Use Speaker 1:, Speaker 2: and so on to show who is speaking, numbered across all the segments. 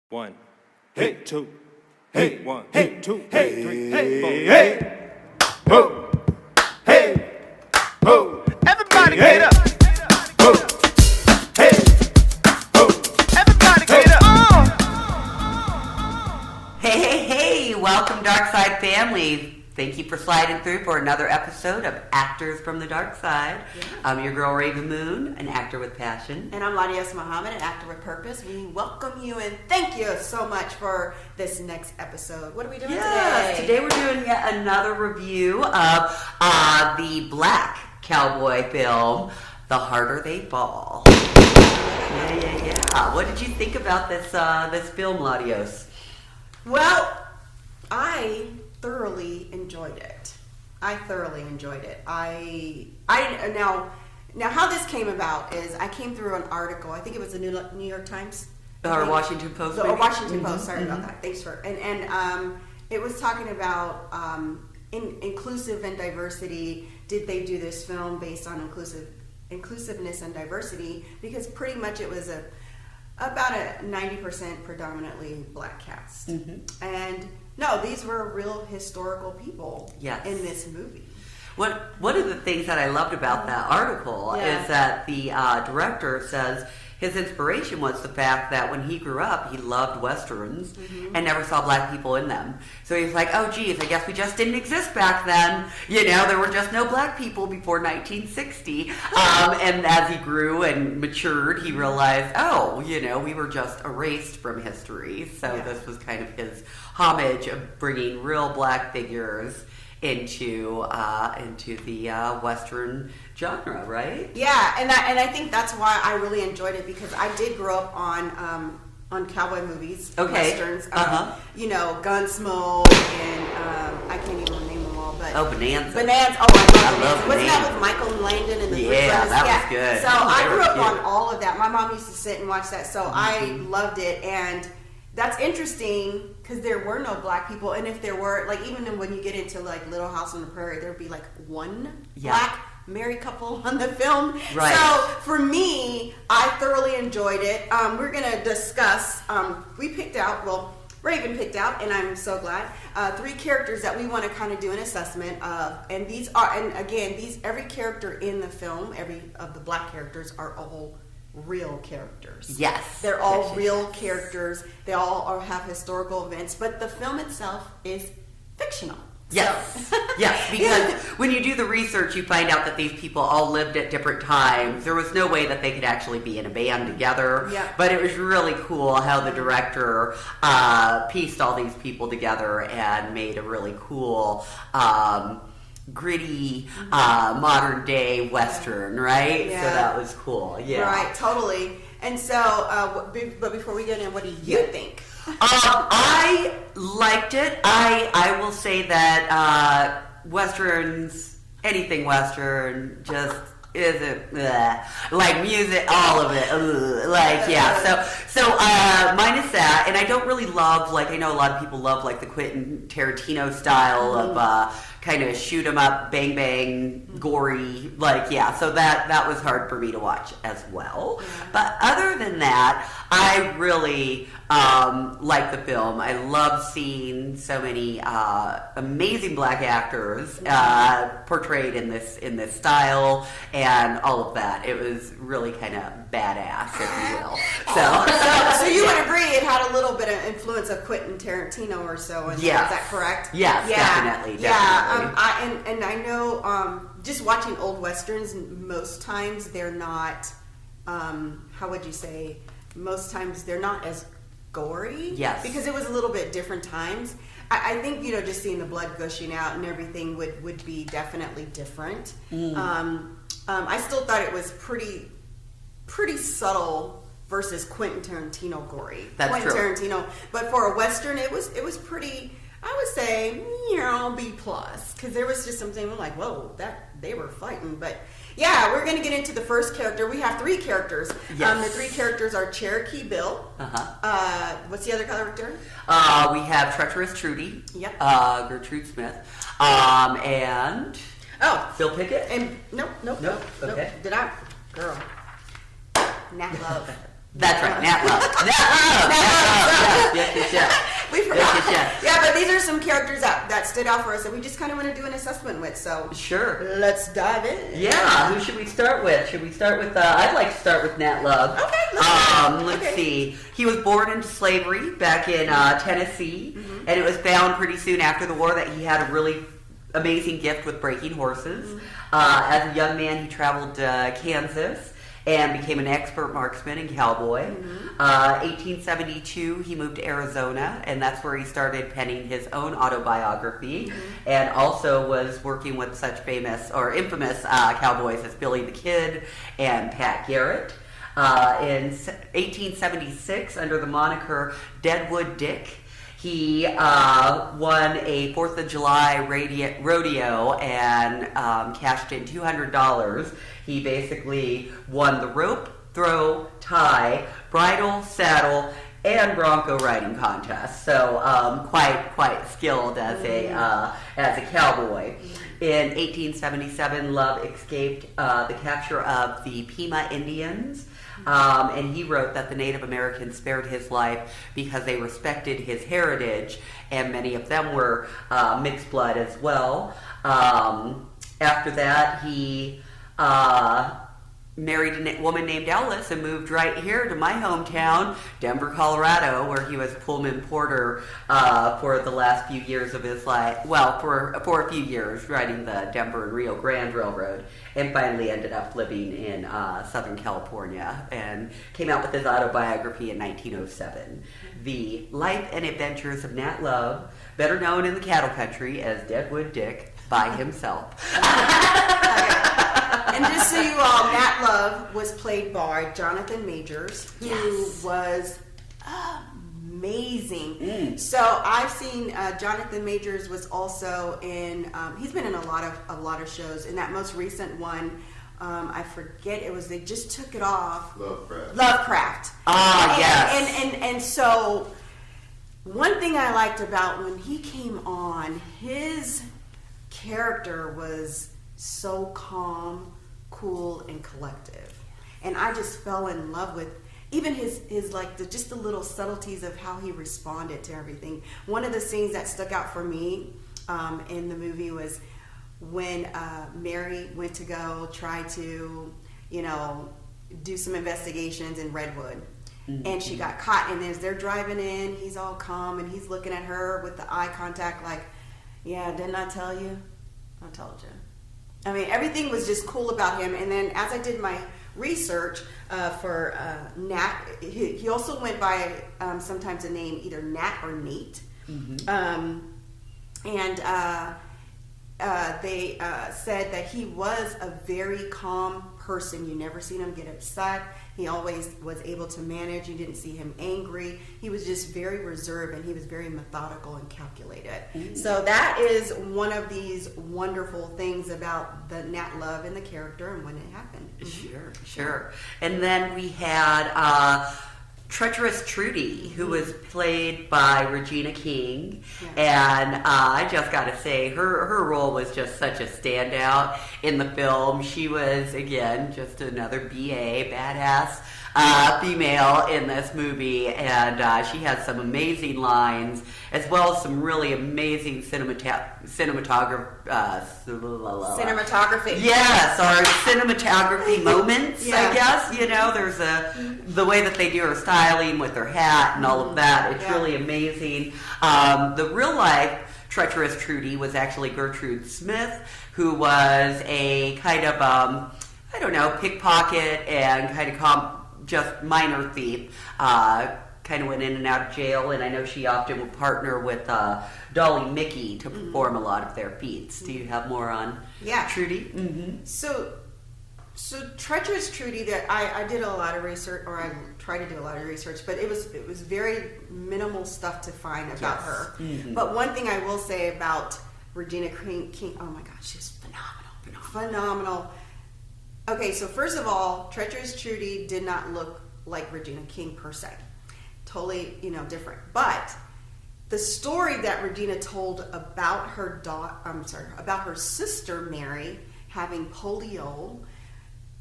Speaker 1: One, hey, two, hey, one, hey, two, hey, three, hey, four, hey, ho, hey, ho. Everybody get up. Ho, hey, ho. Everybody get up.
Speaker 2: Hey, welcome DarkSide Family. Thank you for sliding through for another episode of Actors from the Dark Side. Yeah. I'm your girl Rav'n Moon, an actor with passion.
Speaker 3: And I'm LaDios Muhammad, an actor with purpose. We welcome you and thank you so much for this next episode. What are we doing today?
Speaker 2: Today we're doing yet another review of the Black cowboy film, The Harder They Fall. Yeah. What did you think about this film, LaDios?
Speaker 3: Well, I thoroughly enjoyed it. Now how this came about is I came through an article. I think it was the New York Times
Speaker 2: or Washington Post.
Speaker 3: Or Washington Post. Sorry about that. Thanks for and it was talking about inclusive and diversity. Did they do this film based on inclusiveness and diversity? Because pretty much it was about a 90% predominantly black cast, and no, these were real historical people in this movie.
Speaker 2: One of the things that I loved about that article is that the director says his inspiration was the fact that when he grew up, he loved Westerns and never saw black people in them. So he's like, oh, geez, I guess we just didn't exist back then. You know, there were just no black people before 1960. And as he grew and matured, he realized, oh, you know, we were just erased from history. So this was kind of his homage of bringing real black figures into the Western genre, right?
Speaker 3: Yeah, and I think that's why I really enjoyed it, because I did grow up on cowboy movies, Westerns. You know, Gunsmoke, and I can't even name them all, but
Speaker 2: Bonanza.
Speaker 3: Oh, I love Bonanza. Wasn't that with Michael Langdon and the Three Brothers?
Speaker 2: That was good.
Speaker 3: So I grew up on all of that. My mom used to sit and watch that, so I loved it. And that's interesting because there were no black people, and if there were, like, even when you get into like Little House on the Prairie, there'd be like one black married couple on the film.
Speaker 2: Right.
Speaker 3: So for me, I thoroughly enjoyed it. We're gonna discuss. Rav'n picked out, and I'm so glad, 3 characters that we want to kind of do an assessment of, and these are, and again, every character in the film, every of the black characters are all real characters.
Speaker 2: Yes.
Speaker 3: They're all real characters. They all have historical events, but the film itself is fictional.
Speaker 2: Yes. Yes, because when you do the research, you find out that these people all lived at different times. There was no way that they could actually be in a band together.
Speaker 3: Yeah.
Speaker 2: But it was really cool how the director pieced all these people together and made a really cool gritty modern day Western, right?
Speaker 3: Yeah.
Speaker 2: So that was cool. Yeah.
Speaker 3: Right, totally. And so, but before we get in, what do you think?
Speaker 2: I liked it. I will say that Westerns, anything Western, just isn't like music, all of it. So mine is that, and I don't really love, like, I know a lot of people love like the Quentin Tarantino style of kind of shoot 'em up, bang bang, gory, so that was hard for me to watch as well. But other than that, I really like the film. I love seeing so many amazing black actors portrayed in this style and all of that. It was really kind of badass, if you will.
Speaker 3: So you would agree it had a little bit of influence of Quentin Tarantino or so? Is that correct?
Speaker 2: Yes, definitely.
Speaker 3: I know, just watching old Westerns, most times they're not, how would you say, most times they're not as gory. Yes. Because it was a little bit different times. I think, just seeing the blood gushing out and everything would be definitely different. I still thought it was pretty subtle versus Quentin Tarantino gory.
Speaker 2: That's true.
Speaker 3: Tarantino, but for a Western, it was pretty, I would say, B+, because there was just something like, whoa, that they were fighting. But yeah, we're going to get into the first character. We have 3 characters.
Speaker 2: Yes.
Speaker 3: The 3 characters are Cherokee Bill. What's the other character?
Speaker 2: We have Treacherous Trudy.
Speaker 3: Yep.
Speaker 2: Gertrude Smith. And Bill Pickett.
Speaker 3: And nope.
Speaker 2: Okay.
Speaker 3: Did I? Girl. Nat Love.
Speaker 2: That's right, Nat Love.
Speaker 3: characters that stood out for us that we just kind of want to do an assessment with. So
Speaker 2: sure,
Speaker 3: let's dive in.
Speaker 2: Yeah, who should we start with? Should we start with? I'd like to start with Nat Love.
Speaker 3: Okay,
Speaker 2: let's see. He was born into slavery back in Tennessee, and it was found pretty soon after the war that he had a really amazing gift with breaking horses. As a young man, he traveled to Kansas and became an expert marksman and cowboy. 1872, he moved to Arizona, and that's where he started penning his own autobiography, and also was working with such famous or infamous cowboys as Billy the Kid and Pat Garrett. In 1876, under the moniker Deadwood Dick, he won a 4th of July rodeo and cashed in $200. He basically won the rope, throw, tie, bridle, saddle, and bronco riding contest. So quite skilled as a cowboy. In 1877, Love escaped the capture of the Pima Indians. And he wrote that the Native Americans spared his life because they respected his heritage, and many of them were mixed blood as well. After that, he married a woman named Alice and moved right here to my hometown, Denver, Colorado, where he was Pullman porter for the last few years of his life. Well, for a few years, riding the Denver and Rio Grande Railroad, and finally ended up living in Southern California and came out with his autobiography in 1907, The Life and Adventures of Nat Love, better known in the cattle country as Deadwood Dick, by himself.
Speaker 3: And just so you all, Nat Love was played by Jonathan Majors, who was amazing. So I've seen Jonathan Majors was also in. He's been in a lot of shows. In that most recent one, I forget it was. They just took it off. Lovecraft.
Speaker 2: Yes.
Speaker 3: And so one thing I liked about when he came on, his character was so calm, cool, and collective, and I just fell in love with even his like just the little subtleties of how he responded to everything. One of the scenes that stuck out for me in the movie was when Mary went to go try to do some investigations in Redwood. And she got caught, and as they're driving in, he's all calm and he's looking at her with the eye contact like, yeah, didn't I tell you? I told you. I mean, everything was just cool about him. And then as I did my research for Nat, he also went by sometimes a name either Nat or Nate. They said that he was a very calm person. You never seen him get upset. He always was able to manage. You didn't see him angry. He was just very reserved, and he was very methodical and calculated. So that is one of these wonderful things about the Nat Love and the character and when it happened.
Speaker 2: Sure. And then we had Treacherous Trudy, who was played by Regina King, and I just got to say, her role was just such a standout in the film. She was, again, just another BA, badass female in this movie, and she has some amazing lines, as well as some really amazing cinematography. Yes, or cinematography moments, I guess. There's the way that they do her styling with her hat and all of that. It's really amazing. The real life Treacherous Trudy was actually Gertrude Smith, who was a kind of, pickpocket and kind of just minor thief. Kind of went in and out of jail, and I know she often would partner with Dolly Mickey to perform a lot of their feats. Do you have more on Trudy?
Speaker 3: So Treacherous Trudy, that I did a lot of research, or I tried to do a lot of research, but it was very minimal stuff to find about her. But one thing I will say about Regina King, oh my gosh, she's phenomenal. Okay, so first of all, Treacherous Trudy did not look like Regina King per se. Totally, different. But the story that Regina told about her about her sister Mary having polio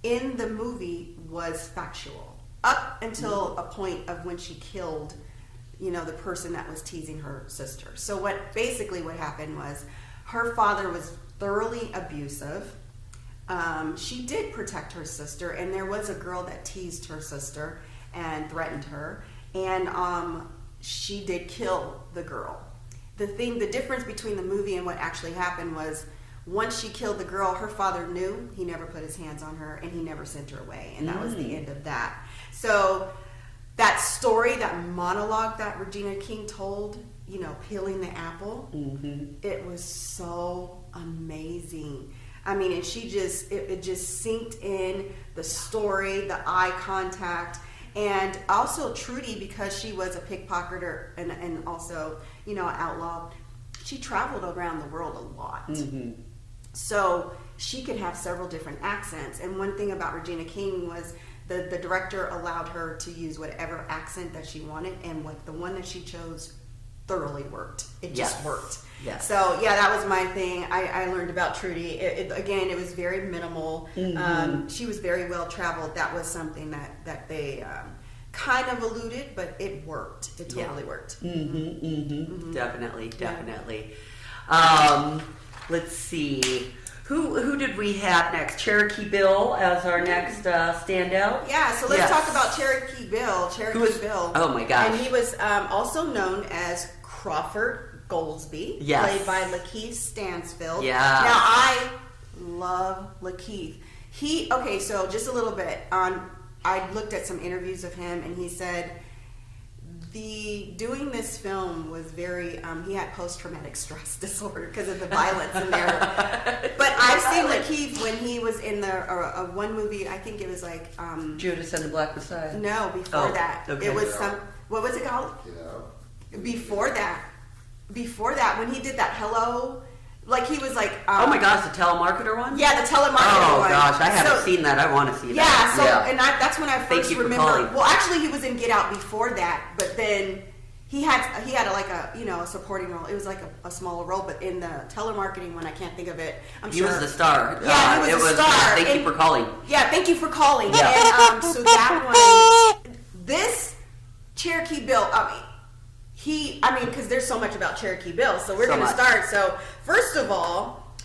Speaker 3: in the movie was factual. Up until a point of when she killed the person that was teasing her sister. So what happened was her father was thoroughly abusive. She did protect her sister, and there was a girl that teased her sister and threatened her, and she did kill the girl. The difference between the movie and what actually happened was, once she killed the girl, her father knew. He never put his hands on her, and he never sent her away, and that was the end of that. So that story, that monologue that Regina King told, peeling the apple, it was so amazing. I mean, and it just synced in the story, the eye contact, and also Trudy, because she was a pickpocketer and also, an outlaw, she traveled around the world a lot. So she could have several different accents. And one thing about Regina King was the director allowed her to use whatever accent that she wanted, and the one that she chose thoroughly worked. It just worked.
Speaker 2: Yes.
Speaker 3: So yeah, that was my thing. I learned about Trudy. Again, it was very minimal. She was very well traveled. That was something that they kind of alluded, but it worked. It totally worked.
Speaker 2: Definitely. Let's see. Who did we have next? Cherokee Bill as our next standout?
Speaker 3: Yeah, so let's talk about Cherokee Bill. Bill.
Speaker 2: Oh my gosh.
Speaker 3: And he was also known as Crawford Goldsby, played by Lakeith Standfield.
Speaker 2: Yeah.
Speaker 3: Now, I love Lakeith. So just a little bit. I looked at some interviews of him, and he said doing this film was very, he had post-traumatic stress disorder because of the violence in there. But I've seen Lakeith when he was in one movie, I think it was like...
Speaker 2: Judas and the Black Messiah.
Speaker 3: No, before that.
Speaker 2: Okay.
Speaker 3: It was what was it called?
Speaker 4: Yeah.
Speaker 3: Before that, when he did that Hello... Like, he was like...
Speaker 2: oh my gosh, the telemarketer one?
Speaker 3: Yeah, the telemarketer one.
Speaker 2: Oh gosh, I haven't seen that. I want to see that.
Speaker 3: And that's when I first remember...
Speaker 2: calling.
Speaker 3: Well, actually, he was in Get Out before that, but then he had a supporting role. It was like a smaller role, but in the telemarketing one, I can't think of it.
Speaker 2: He was the star.
Speaker 3: Yeah, he was the star.
Speaker 2: Thank you for calling.
Speaker 3: Yeah, thank you for calling.
Speaker 2: Yeah.
Speaker 3: And so that one... This Cherokee Bill... because there's so much about Cherokee Bill, so we're going to start. So, first of all,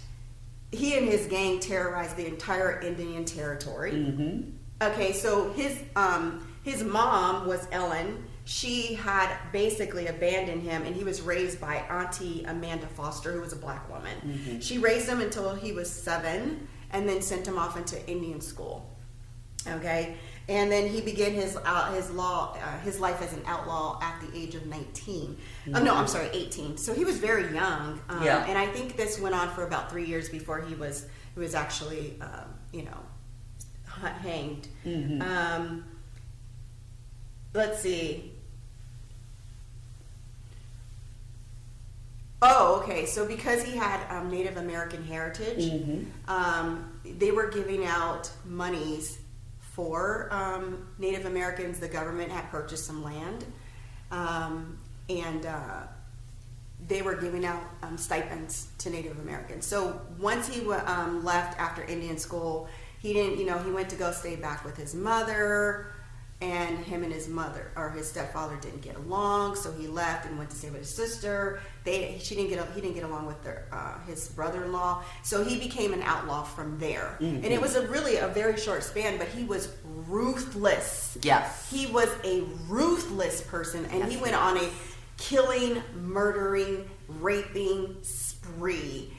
Speaker 3: he and his gang terrorized the entire Indian Territory. Okay, so his mom was Ellen. She had basically abandoned him, and he was raised by Auntie Amanda Foster, who was a black woman. She raised him until he was 7, and then sent him off into Indian school. Okay, and then he began his life as an outlaw at the age of 19. Oh no, I'm sorry, 18. So he was very young. And I think this went on for about 3 years before he was actually hanged. Let's see. Oh, okay. So because he had Native American heritage, they were giving out monies for Native Americans. The government had purchased some land, and they were giving out stipends to Native Americans. So once he left after Indian school, he didn't, he went to go stay back with his mother, and him and his mother, or his stepfather, didn't get along. So he left and went to stay with his sister. He didn't get along with his brother-in-law. So he became an outlaw from there. And it was a very short span, but he was ruthless.
Speaker 2: Yes.
Speaker 3: He was a ruthless person, and he went on a killing, murdering, raping spree.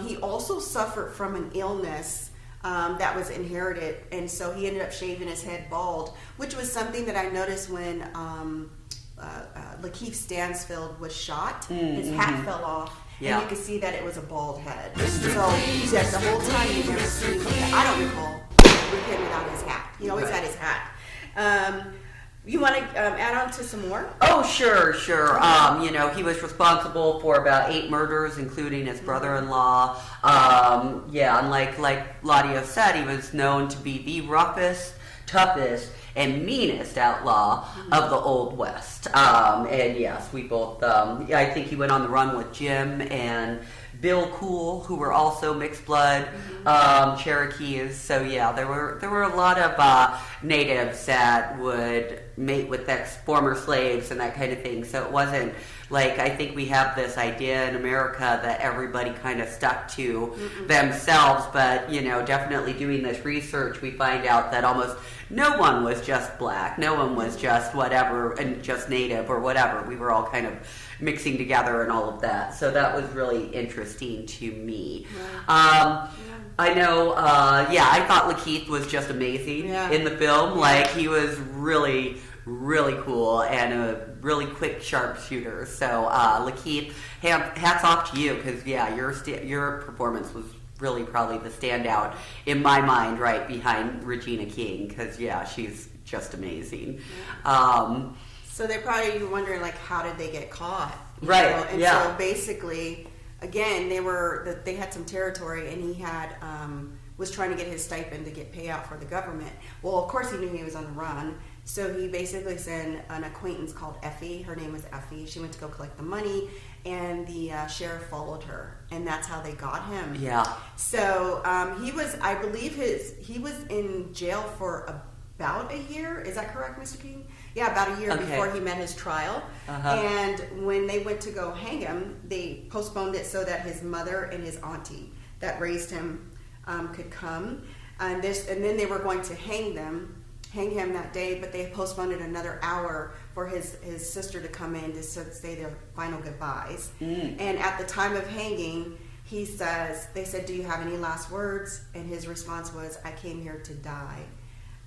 Speaker 3: He also suffered from an illness that was inherited, and so he ended up shaving his head bald, which was something that I noticed when Lakeith Standfield was shot. His hat fell off, and you could see that it was a bald head. So yes, the whole time you never seen him. I don't recall with him without his hat. He always had his hat. You want to add on to some more?
Speaker 2: Oh, sure. He was responsible for about 8 murders, including his brother-in-law. And like LaDios said, he was known to be the roughest, toughest, and meanest outlaw of the Old West. And yes, we both, I think he went on the run with Jim and Bill Cool, who were also mixed blood Cherokees. So yeah, there were a lot of natives that would mate with former slaves and that kind of thing. So it wasn't like, I think we have this idea in America that everybody kind of stuck to themselves, but definitely doing this research, we find out that almost no one was just black, no one was just whatever, and just native or whatever. We were all kind of mixing together and all of that. So that was really interesting to me. I know, I thought Lakeith was just amazing in the film. Like, he was really, really cool and a really quick sharpshooter. So, Lakeith, hats off to you, because, your performance was really probably the standout in my mind, right behind Regina King, because, she's just amazing.
Speaker 3: So they're probably wondering, like, how did they get caught?
Speaker 2: Right,
Speaker 3: And so basically, again, they had some territory, and he had was trying to get his stipend to get payout for the government. Well, of course, he knew he was on the run, so he basically sent an acquaintance called Effie. Her name was Effie. She went to go collect the money, and the sheriff followed her, and that's how they got him.
Speaker 2: Yeah.
Speaker 3: So he was, I believe, he was in jail for about a year. Is that correct, Mr. King? Yeah, about a year before he met his trial. And when they went to go hang him, they postponed it so that his mother and his auntie that raised him could come. And then they were going to hang him that day, but they postponed it another hour for his sister to come in to say their final goodbyes. And at the time of hanging, they said, "Do you have any last words?" And his response was, "I came here to die,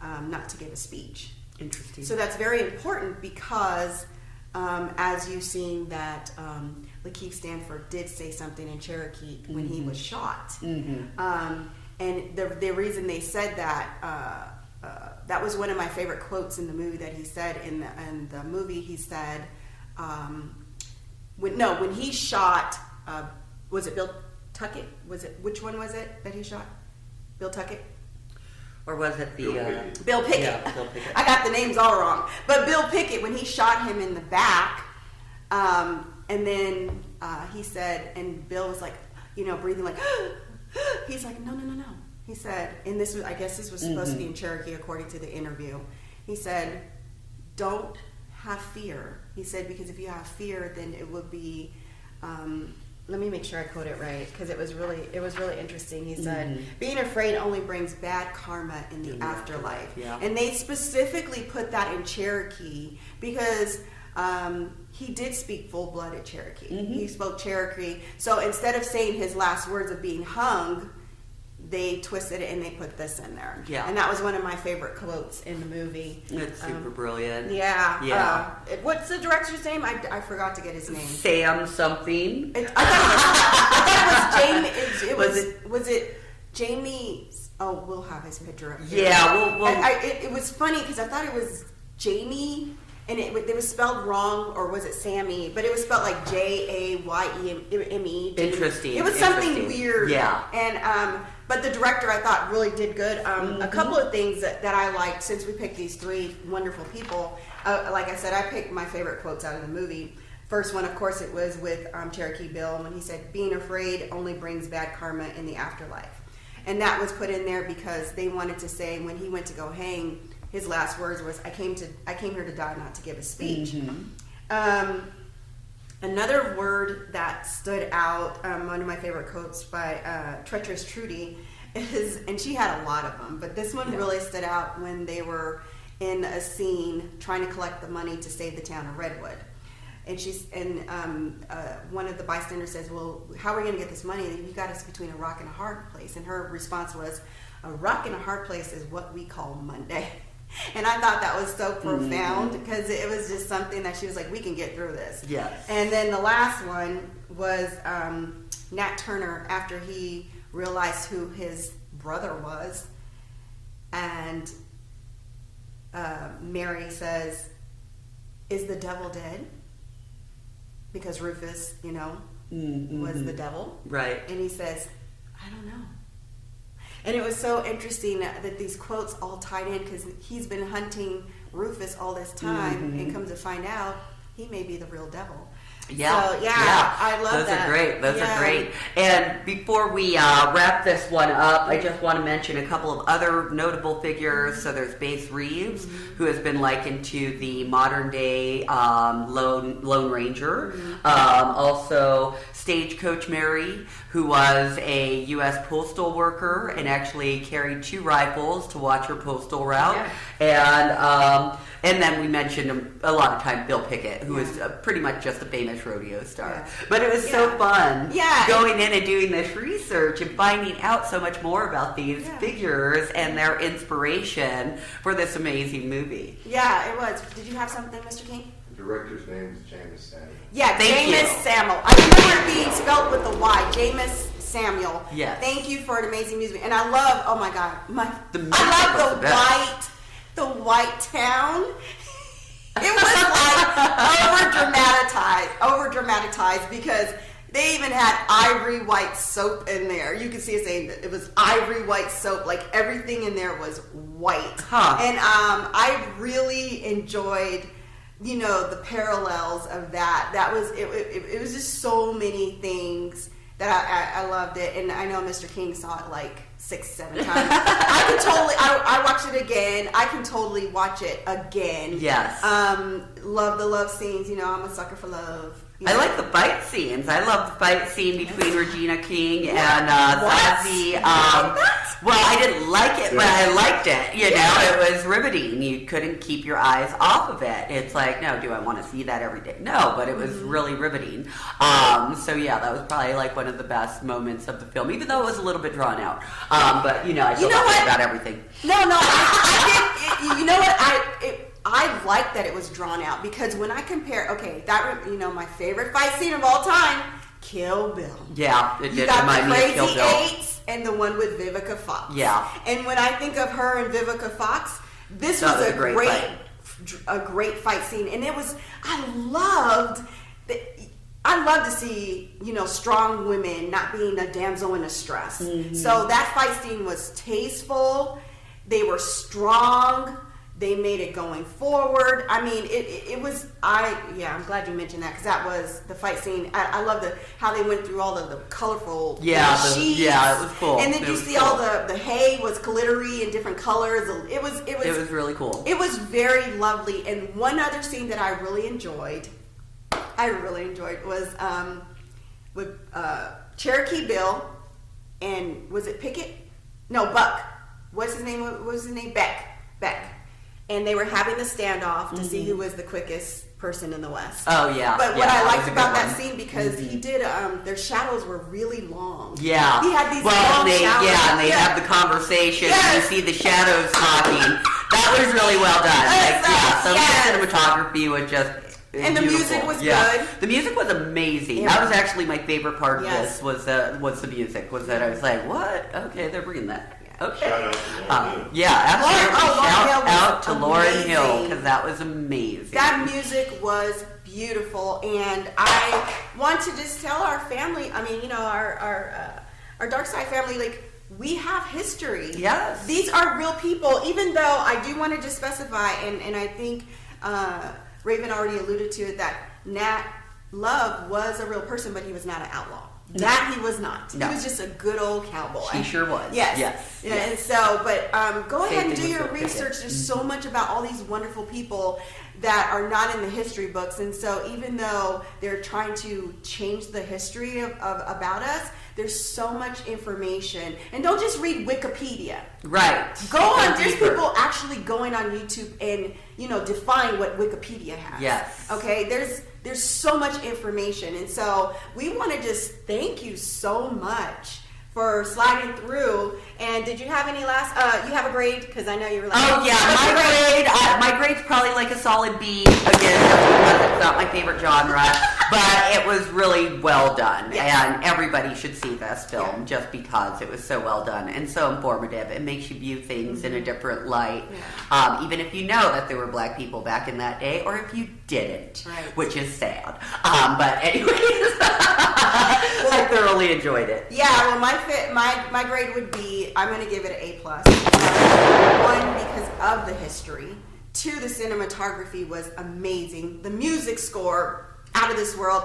Speaker 3: not to give a speech."
Speaker 2: Interesting.
Speaker 3: So that's very important because, as you've seen, that Lakeith Standfield did say something in Cherokee when he was shot. And the reason they said that, that was one of my favorite quotes in the movie that he said in the movie. He said, when he shot, was it Bill Tuckett? Which one was it that he shot? Bill Tuckett?
Speaker 2: Or was it the...
Speaker 3: Bill Pickett.
Speaker 2: Yeah, Bill Pickett.
Speaker 3: I got the names all wrong. But Bill Pickett, when he shot him in the back, and then he said, and Bill was like, breathing like, he's like, no. He said, and this was, I guess this was supposed to be in Cherokee according to the interview. He said, "Don't have fear." He said, because if you have fear, then it would be... let me make sure I quote it right, because it was really interesting. He said, "Being afraid only brings bad karma in the afterlife."
Speaker 2: Yeah.
Speaker 3: And they specifically put that in Cherokee because he did speak full-blooded Cherokee. He spoke Cherokee. So instead of saying his last words of being hung, they twisted it and they put this in there.
Speaker 2: Yeah.
Speaker 3: And that was one of my favorite quotes in the movie.
Speaker 2: It's super brilliant.
Speaker 3: Yeah. What's the director's name? I forgot to get his name.
Speaker 2: Sam something.
Speaker 3: I thought it was Jamie. Was it Jamie? Oh, we'll have his picture up here.
Speaker 2: Yeah,
Speaker 3: it was funny because I thought it was Jamie, and it was spelled wrong, or was it Sammy? But it was spelled like Jayeme.
Speaker 2: Interesting.
Speaker 3: It was something weird.
Speaker 2: Yeah.
Speaker 3: And but the director, I thought, really did good. A couple of things that I liked, since we picked these three wonderful people. Like I said, I picked my favorite quotes out of the movie. First one, of course, it was with Cherokee Bill when he said, "Being afraid only brings bad karma in the afterlife." And that was put in there because they wanted to say, when he went to go hang, his last words was, I came here to die, not to give a speech." Another word that stood out, one of my favorite quotes by Treacherous Trudy is, and she had a lot of them, but this one really stood out when they were in a scene trying to collect the money to save the town of Redwood. And one of the bystanders says, "Well, how are we going to get this money? You got us between a rock and a hard place." And her response was, "A rock and a hard place is what we call Monday." And I thought that was so profound because it was just something that she was like, "We can get through this."
Speaker 2: Yes.
Speaker 3: And then the last one was Nat Turner, after he realized who his brother was, and Mary says, "Is the devil dead?" Because Rufus, was the devil.
Speaker 2: Right.
Speaker 3: And he says, "I don't know." And it was so interesting that these quotes all tied in because he's been hunting Rufus all this time and come to find out he may be the real devil.
Speaker 2: Yeah,
Speaker 3: so, I love
Speaker 2: those
Speaker 3: that.
Speaker 2: Are great. Those are great. And before we wrap this one up, I just want to mention a couple of other notable figures. So there's Bass Reeves, who has been likened to the modern day Lone Ranger. Also, Stagecoach Mary, who was a U.S. postal worker and actually carried 2 rifles to watch her postal route. And then we mentioned a lot of time Bill Pickett, who is pretty much just a famous rodeo star. But it was so fun going in and doing this research and finding out so much more about these figures and their inspiration for this amazing movie.
Speaker 3: Yeah, it was. Did you have something, Mr. King?
Speaker 4: The director's name is James Samuel.
Speaker 3: Yeah, James Samuel. I remember it being spelled with a Y. James Samuel.
Speaker 2: Yes.
Speaker 3: Thank you for an amazing music. And I love, oh my God, I love the white town. It was like over dramatized because they even had ivory white soap in there. You can see it saying that it was ivory white soap. Like everything in there was white. And I really enjoyed, the parallels of that. That was it was just so many things that I loved it. And I know Mr. King saw it like 6-7 times. I watched it again. I can totally watch it again.
Speaker 2: Yes.
Speaker 3: Love the love scenes. I'm a sucker for love.
Speaker 2: I like the fight scenes. I love the fight scene between Regina King and Zazie. Well, I didn't like it, but I liked it. It was riveting. You couldn't keep your eyes off of it. It's like, no, do I want to see that every day? No, but it was really riveting. So yeah, that was probably like one of the best moments of the film, even though it was a little bit drawn out. But I feel about everything.
Speaker 3: No, I did. You know what? I like that it was drawn out because when I compare, my favorite fight scene of all time, Kill Bill.
Speaker 2: Yeah, it did
Speaker 3: remind
Speaker 2: me of Kill Bill.
Speaker 3: You got the Crazy Eights and the one with Vivica Fox.
Speaker 2: Yeah.
Speaker 3: And when I think of her and Vivica Fox, this was a great fight scene, and it was. I loved to see strong women not being a damsel in distress. So that fight scene was tasteful. They were strong. They made it going forward. I mean, it was. I'm glad you mentioned that because that was the fight scene. I love how they went through all of the colorful sheets.
Speaker 2: It was cool.
Speaker 3: And then you see all the hay was glittery in different colors. It was
Speaker 2: really cool.
Speaker 3: It was very lovely. And one other scene that I really enjoyed was with Cherokee Bill and was it Pickett? No, Buck. What's his name? What was his name? Beck. And they were having the standoff to see who was the quickest person in the West.
Speaker 2: Oh, yeah.
Speaker 3: But what I liked about that scene, because he did, their shadows were really long.
Speaker 2: Yeah.
Speaker 3: He had these long shadows.
Speaker 2: Yeah, and they have the conversation, and you see the shadows talking. That was really well done. Some of the cinematography was just
Speaker 3: and the music was good.
Speaker 2: The music was amazing. That was actually my favorite part of this, was the music, was that I was like, what? Okay, they're bringing that. Okay. Absolutely. Shout out to Lauryn Hill because that was amazing.
Speaker 3: That music was beautiful, and I want to just tell our family. I mean, our DarkSide family, like we have history.
Speaker 2: Yes,
Speaker 3: these are real people. Even though I do want to just specify, and I think Rav'n already alluded to it, that Nat Love was a real person, but he was not an outlaw. That he was not.
Speaker 2: No.
Speaker 3: He was just a good old cowboy.
Speaker 2: He sure was.
Speaker 3: Yes. And so, but go ahead and do your research. There's so much about all these wonderful people that are not in the history books. And so even though they're trying to change the history of about us, there's so much information. And don't just read Wikipedia.
Speaker 2: Right.
Speaker 3: Go on. There's people actually going on YouTube and, define what Wikipedia has.
Speaker 2: Yes.
Speaker 3: Okay? There's so much information. And so we want to just thank you so much for sliding through. And did you have any last, you have a grade? Because I know you were like,
Speaker 2: oh yeah, my grade's probably like a solid B, again, just because it's not my favorite genre, but it was really well done. Yes. And everybody should see this film just because it was so well done and so informative. It makes you view things in a different light, even if you know that there were black people back in that day, or if you didn't, which is sad. But anyways, I thoroughly enjoyed it.
Speaker 3: Yeah, well, my grade would be, I'm going to give it an A+. One, because of the history. Two, the cinematography was amazing. The music score, out of this world.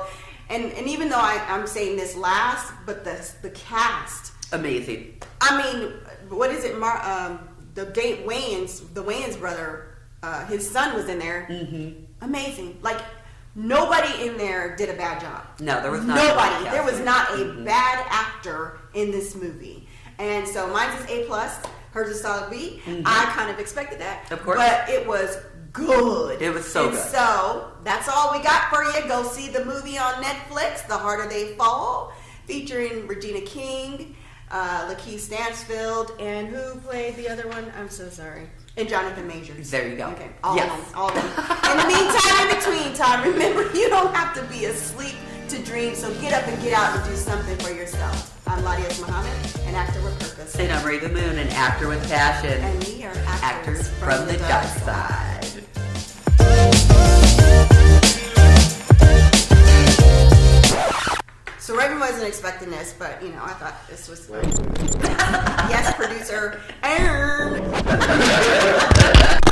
Speaker 3: And even though I'm saying this last, but the cast,
Speaker 2: amazing.
Speaker 3: I mean, what is it? The Wayans brother, his son was in there. Mm-hmm. Amazing. Like, nobody in there did a bad job.
Speaker 2: No, there was not.
Speaker 3: Nobody. There was not a bad actor in this movie. And so mine's is A+. Hers is solid B. Mm-hmm. I kind of expected that.
Speaker 2: Of course.
Speaker 3: But it was good.
Speaker 2: It was so good.
Speaker 3: So that's all we got for you. Go see the movie on Netflix, The Harder They Fall, featuring Regina King, Lakeith Standfield, and who played the other one? I'm so sorry. And Jonathan Majors.
Speaker 2: There you go.
Speaker 3: Okay. All of them. In the meantime, in between time, remember, you don't have to be asleep to dream, so get up and get out and do something for yourself. I'm LaDios Muhammad, an actor with purpose.
Speaker 2: And I'm Rav'n, an actor with passion.
Speaker 3: And we are
Speaker 2: actors from the dark side.
Speaker 3: So Rav'n wasn't expecting this, but I thought this was fun. Yes, producer.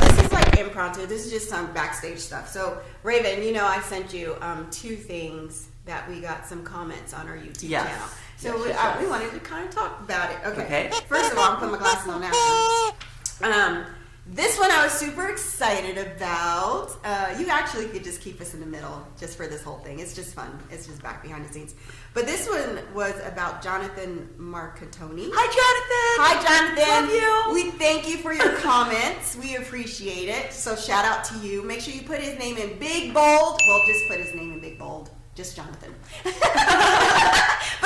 Speaker 3: This is like impromptu. This is just some backstage stuff. So Rav'n, I sent you 2 things that we got some comments on our YouTube channel. So we wanted to kind of talk about it. Okay. First of all, I'm putting my glasses on now. This one I was super excited about. You actually could just keep us in the middle just for this whole thing. It's just fun. It's just back behind the scenes. But this one was about Jonathan Marcatoni.
Speaker 2: Hi,
Speaker 3: Jonathan.
Speaker 2: Love you.
Speaker 3: We thank you for your comments. We appreciate it. So shout out to you. Make sure you put his name in big bold. Well, just put his name in big bold. Just Jonathan. But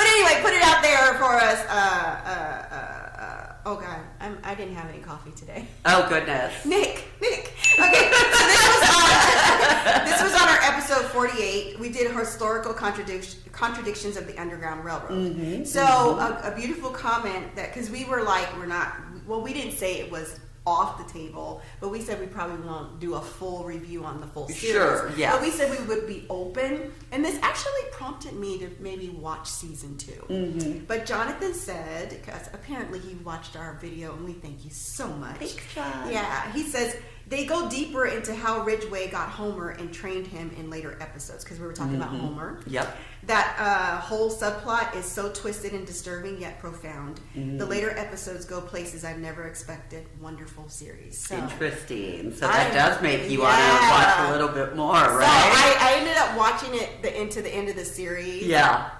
Speaker 3: anyway, put it out there for us. Oh God, I didn't have any coffee today.
Speaker 2: Oh goodness.
Speaker 3: Nick. Okay, so this was on our episode 48. We did historical contradictions of the Underground Railroad. Mm-hmm. So a beautiful comment that, because we were like, we didn't say it was off the table, but we said we probably won't do a full review on the full series.
Speaker 2: Sure, yeah.
Speaker 3: But we said we would be open, and this actually prompted me to maybe watch season 2. Mm-hmm. But Jonathan said, because apparently he watched our video, and we thank you so much.
Speaker 2: Thanks, John.
Speaker 3: Yeah, he says they go deeper into how Ridgway got Homer and trained him in later episodes, because we were talking about Homer.
Speaker 2: Yep.
Speaker 3: That whole subplot is so twisted and disturbing yet profound. Mm-hmm. The later episodes go places I've never expected. Wonderful series. So,
Speaker 2: interesting. So that does make you want to watch a little bit more, right?
Speaker 3: So I ended up watching it into the end of the series.
Speaker 2: Yeah.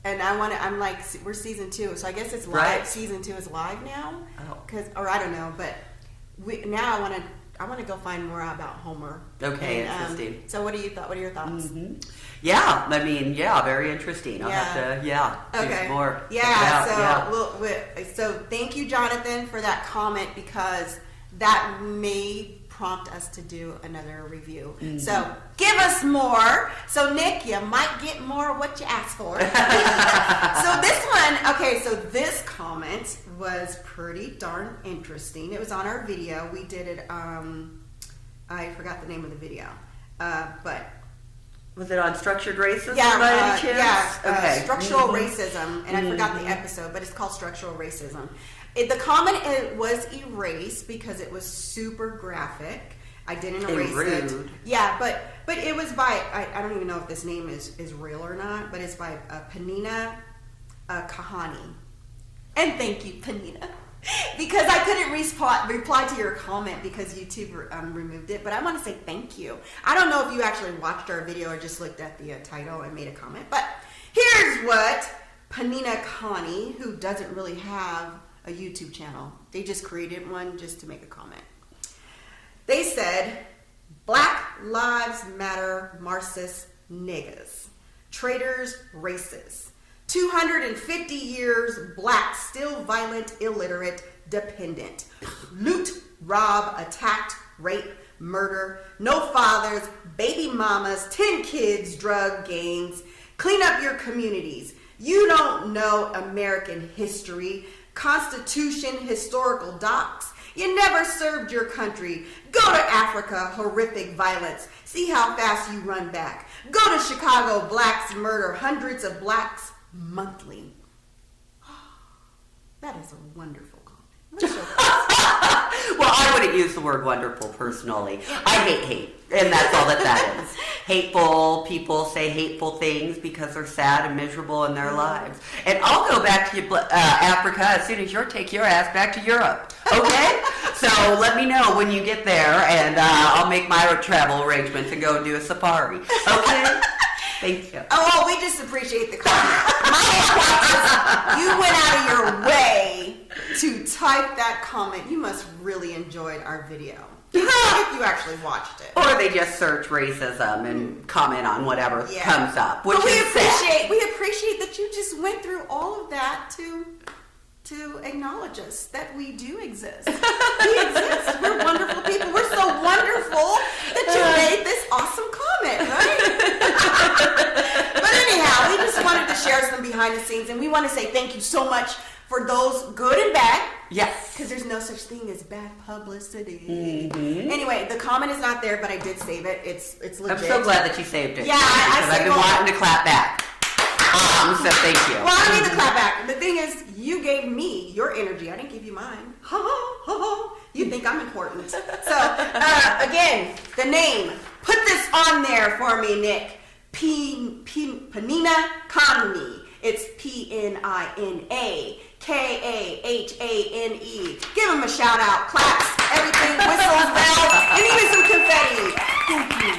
Speaker 3: And I'm like, we're season 2, so I guess it's live. Right. Season 2 is live now, or I don't know, but now I want to go find more about Homer.
Speaker 2: Okay, interesting.
Speaker 3: So what are your thoughts?
Speaker 2: Mm-hmm. Yeah, I mean, very interesting. I'll have to, do some more.
Speaker 3: So thank you, Jonathan, for that comment, because that may prompt us to do another review. Mm-hmm. So give us more. So Nick, you might get more of what you asked for. So this comment was pretty darn interesting. It was on our video. We did it, I forgot the name of the video, but...
Speaker 2: Was it on structured racism by any chance?
Speaker 3: Structural racism, and I forgot the episode, but it's called Structural Racism. The comment was erased because it was super graphic. I didn't erase it. Yeah, but it was by, I don't even know if this name is real or not, but it's by Panina Kahani. And thank you, Panina. Because I couldn't reply to your comment because YouTube removed it, but I want to say thank you. I don't know if you actually watched our video or just looked at the title and made a comment, but here's what Panina Kahani, who doesn't really have a YouTube channel, they just created one just to make a comment. They said, Black Lives Matter Marxist niggas, traitors, racists. 250 years, black, still violent, illiterate, dependent. Loot, rob, attacked, rape, murder, no fathers, baby mamas, 10 kids, drug gangs. Clean up your communities. You don't know American history, Constitution, historical docs. You never served your country. Go to Africa, horrific violence. See how fast you run back. Go to Chicago, blacks murder hundreds of blacks monthly. That is a wonderful comment.
Speaker 2: Well, I wouldn't use the word wonderful personally. I hate, and that's all that is. Hateful people say hateful things because they're sad and miserable in their lives. And I'll go back to Africa as soon as you take your ass back to Europe. Okay? So let me know when you get there, and I'll make my travel arrangements and go and do a safari. Okay? Thank you.
Speaker 3: Oh, well, we just appreciate the comment. You went out of your way to type that comment. You must really enjoyed our video. If you actually watched it.
Speaker 2: Or they just search racism and comment on whatever comes up. Which
Speaker 3: but we
Speaker 2: is
Speaker 3: appreciate that you just went through all of that to acknowledge us, that we do exist. We exist. We're wonderful people. We're so wonderful that you made this awesome comment, right? But anyhow, we just wanted to share some behind the scenes, and we want to say thank you so much for those good and bad.
Speaker 2: Yes.
Speaker 3: Because there's no such thing as bad publicity.
Speaker 2: Mm-hmm.
Speaker 3: Anyway, the comment is not there, but I did save it. It's legit.
Speaker 2: I'm so glad that you saved it.
Speaker 3: Yeah,
Speaker 2: because I've been wanting to clap back. So thank you.
Speaker 3: Well, I need to clap back. The thing is, you gave me your energy. I didn't give you mine. Ha ha ha ha. You think I'm important. So, again, the name. Put this on there for me, Nick. Penina Kane. It's P-N-I-N-A K-A-H-A-N-E. Give him a shout out, claps, everything, whistles, bells, and even some confetti. Thank you.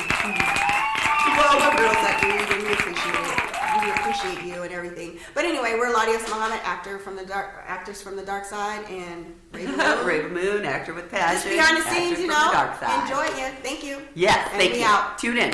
Speaker 3: Well, we're girls like you, and we appreciate it. We appreciate you and everything. But anyway, we're LaDios Muhammad, actors from the dark side, and
Speaker 2: Rav'n Moon, actor with passion.
Speaker 3: Just behind the scenes,
Speaker 2: Enjoy it.
Speaker 3: Thank you.
Speaker 2: Yes,
Speaker 3: and
Speaker 2: thank you.
Speaker 3: Out.
Speaker 2: Tune in.